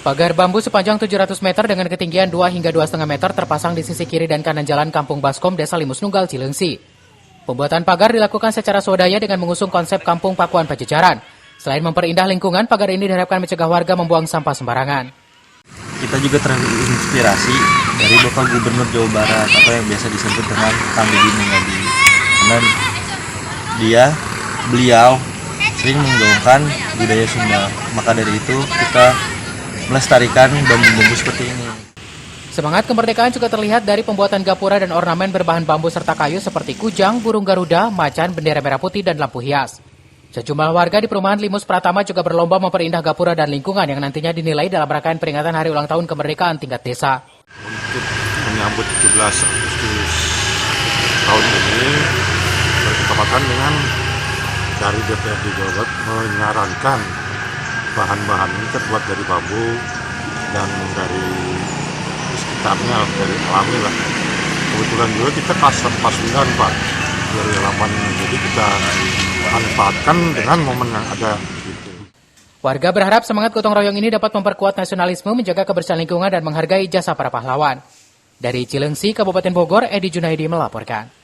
Pagar bambu sepanjang 700 meter dengan ketinggian 2 hingga 2,5 meter terpasang di sisi kiri dan kanan jalan Kampung Baskom, Desa Limus Nunggal, Cileungsi. Pembuatan pagar dilakukan secara swadaya dengan mengusung konsep Kampung Pakuan Pajajaran. Selain memperindah lingkungan, pagar ini diharapkan mencegah warga membuang sampah sembarangan. Kita juga terinspirasi dari Bapak Gubernur Jawa Barat atau yang biasa disebut dengan Kang Deddy Mulyadi. Karena beliau sering menggaungkan budaya Sunda. Maka dari itu kita melestarikan bambu-bambu seperti ini. Semangat kemerdekaan juga terlihat dari pembuatan gapura dan ornamen berbahan bambu serta kayu seperti kujang, burung garuda, macan, bendera merah putih, dan lampu hias. Sejumlah warga di perumahan Limus Pratama juga berlomba memperindah gapura dan lingkungan yang nantinya dinilai dalam rangkaian peringatan Hari Ulang Tahun Kemerdekaan tingkat desa. Untuk menyambut 17 Agustus tahun ini bertepatan dengan dari DPRD Jawa Barat menyarankan bahan-bahan ini terbuat dari bambu dan dari sekitarnya dari alami lah. Kebetulan juga kita pasar pasundan Pak dari halaman, jadi kita manfaatkan dengan momen yang ada. Gitu. Warga berharap semangat gotong royong ini dapat memperkuat nasionalisme, menjaga kebersihan lingkungan dan menghargai jasa para pahlawan. Dari Cileungsi, Kabupaten Bogor, Edi Junaidi melaporkan.